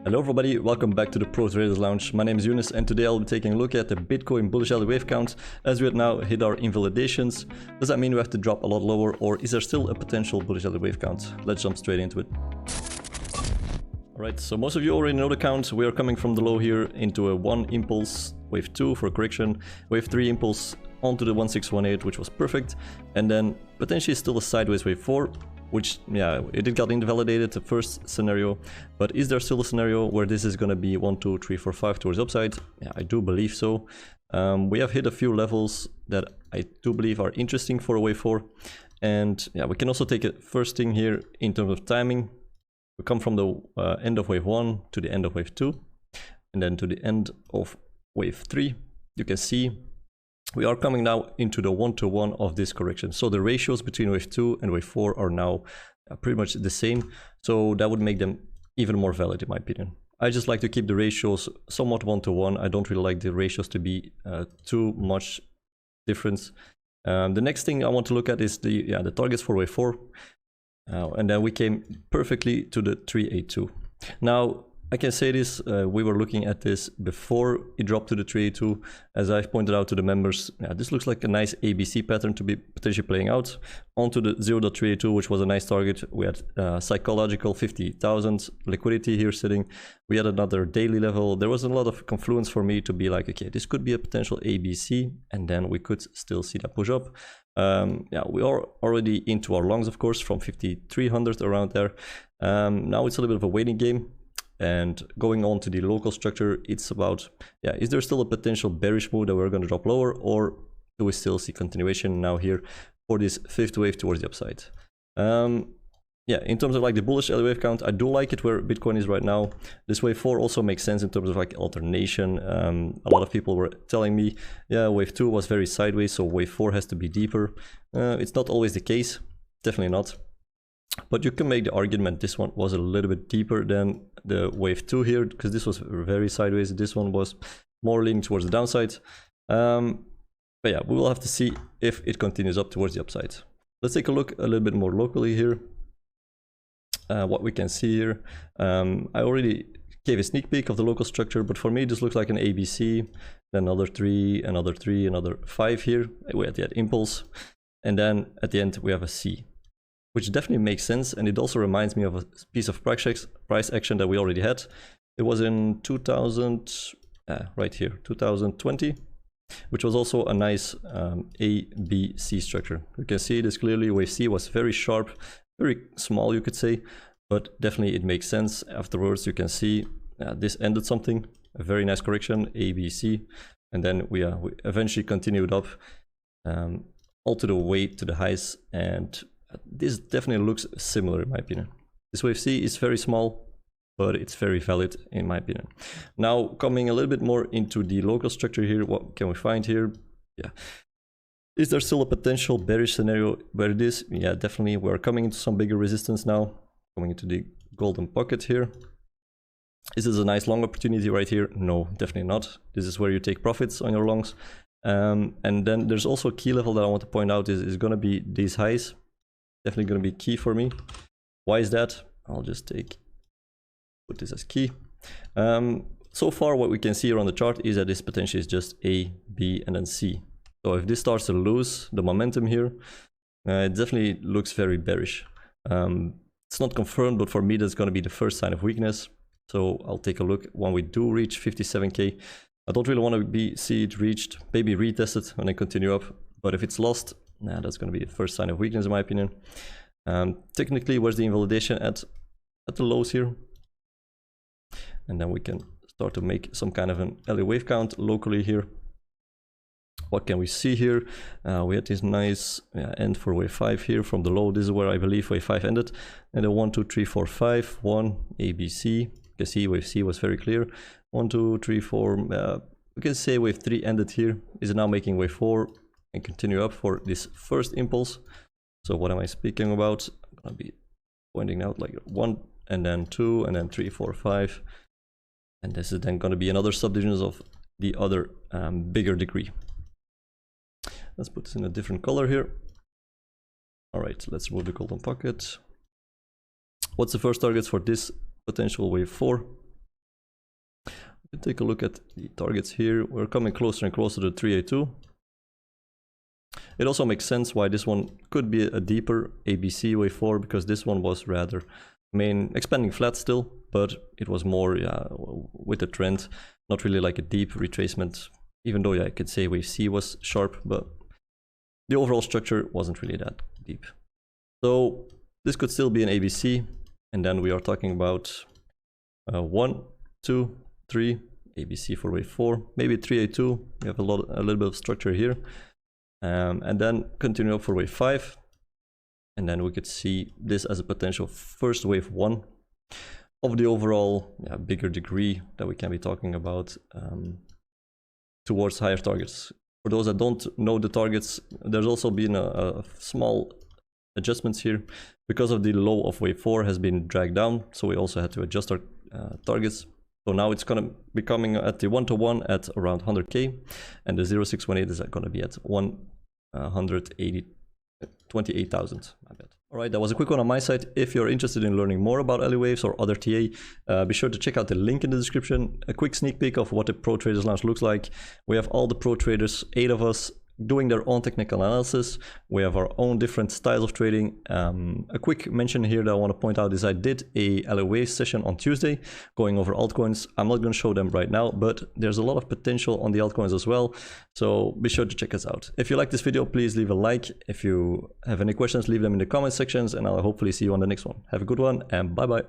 Hello everybody, welcome back to the Pro Traders Lounge. My name is Younez and today I'll be taking a look at the Bitcoin bullish Elliott Wave Count as we have now hit our invalidations. Does that mean we have to drop a lot lower, or is there still a potential bullish Elliott Wave Count? Let's jump straight into it. Alright, so most of you already know the count. We are coming from the low here into a 1 impulse, wave 2 for correction, wave 3 impulse onto the 1618, which was perfect, and then potentially still a sideways wave 4. Which, yeah, it did got invalidated, the first scenario, but is there still a scenario where this is going to be 1, 2, 3, 4, 5 towards the upside? Yeah, I do believe so. We have hit a few levels that I do believe are interesting for a wave 4. And yeah, we can also take a first thing here in terms of timing. We come from the end of wave 1 to the end of wave 2, and then to the end of wave 3. You can see we are coming now into the 1-to-1 of this correction. So the ratios between wave 2 and wave 4 are now pretty much the same. So that would make them even more valid in my opinion. I just like to keep the ratios somewhat 1-to-1. I don't really like the ratios to be too much difference. The next thing I want to look at is the targets for wave 4. And then we came perfectly to the 382. Now, I can say this, we were looking at this before it dropped to the 382. As I've pointed out to the members, yeah, this looks like a nice ABC pattern to be potentially playing out. Onto the 0.382, which was a nice target. We had psychological 50,000 liquidity here sitting. We had another daily level. There was a lot of confluence for me to be like, okay, this could be a potential ABC, and then we could still see that push up. Yeah, we are already into our longs, of course, from 5,300 around there. Now it's a little bit of a waiting game. And going on to the local structure, it's about, yeah, is there still a potential bearish move that we're going to drop lower, or do we still see continuation now here for this fifth wave towards the upside? Yeah, in terms of like the bullish Elliott Wave Count, I do like it where Bitcoin is right now. This wave 4 also makes sense in terms of like alternation. A lot of people were telling me, yeah, wave 2 was very sideways, so wave 4 has to be deeper. It's not always the case, definitely not. But you can make the argument this one was a little bit deeper than the wave 2 here, because this was very sideways. This one was more leaning towards the downside. But yeah, we will have to see if it continues up towards the upside. Let's take a look a little bit more locally here. What we can see here. I already gave a sneak peek of the local structure, but for me this looks like an ABC, then another 3, another 3, another 5 here. We had that impulse, and then at the end we have a C, which definitely makes sense, and it also reminds me of a piece of price action that we already had. It was in 2000, right here, 2020, which was also a nice A, B, C structure. You can see this clearly. Wave C was very sharp, very small, you could say, but definitely it makes sense. Afterwards, you can see this ended something, a very nice correction, A, B, C, and then we eventually continued up all to the way to the highs, and this definitely looks similar in my opinion. This wave C is very small, but it's very valid in my opinion. Now coming a little bit more into the local structure here, what can we find here? Yeah, is there still a potential bearish scenario where it is? Yeah, definitely. We're coming into some bigger resistance now, coming into the golden pocket here. Is this a nice long opportunity right here? No, definitely not. This is where you take profits on your longs. And then there's also a key level that I want to point out is going to be these highs. Definitely going to be key for me. Why is that? I'll just put this as key. So far what we can see here on the chart is that this potentially is just A, B, and then C. So if this starts to lose the momentum here, it definitely looks very bearish. It's not confirmed, but for me that's going to be the first sign of weakness. So I'll take a look when we do reach 57k. I don't really want to see it reached, maybe retest it and then continue up. But if it's lost, that's going to be the first sign of weakness in my opinion. Technically, where's the invalidation at the lows here? And then we can start to make some kind of an Elliott Wave Count locally here. What can we see here? We had this nice end for wave 5 here from the low. This is where I believe wave 5 ended. And then 1, 2, 3, 4, 5, 1, A, B, C. You can see wave C was very clear. 1, 2, 3, 4. We can say wave 3 ended here. Is now making wave 4 and continue up for this first impulse. So what am I speaking about? I'm going to be pointing out like 1 and then 2 and then 3, 4, 5. And this is then going to be another subdivision of the other bigger degree. Let's put this in a different color here. All right, let's move the golden pocket. What's the first targets for this potential wave 4? take a look at the targets here. We're coming closer and closer to 382. It also makes sense why this one could be a deeper ABC wave 4, because this one was rather, expanding flat still, but it was more, with the trend, not really like a deep retracement, even though, I could say wave C was sharp, but the overall structure wasn't really that deep. So this could still be an ABC, and then we are talking about 1, 2, 3, ABC for wave 4, maybe 382. We have a little bit of structure here, and then continue up for wave 5, and then we could see this as a potential first wave 1 of the overall bigger degree that we can be talking about towards higher targets. For those that don't know the targets, there's also been a small adjustments here because of the low of wave 4 has been dragged down, so we also had to adjust our targets. So now it's going to be coming at the 1-to-1 at around 100k, and the 0618 is going to be at 128,000. My bad. All right, that was a quick one on my side. If you're interested in learning more about Elliott Waves or other TA, be sure to check out the link in the description. A quick sneak peek of what the Pro Traders Lounge looks like. We have all the pro traders, 8 of us, doing their own technical analysis. We have our own different styles of trading. A quick mention here that I want to point out is I did a Elliott Wave session on Tuesday going over altcoins. I'm not going to show them right now, but there's a lot of potential on the altcoins as well. So be sure to check us out. If you like this video, please leave a like. If you have any questions, leave them in the comment sections, and I'll hopefully see you on the next one. Have a good one, and bye-bye.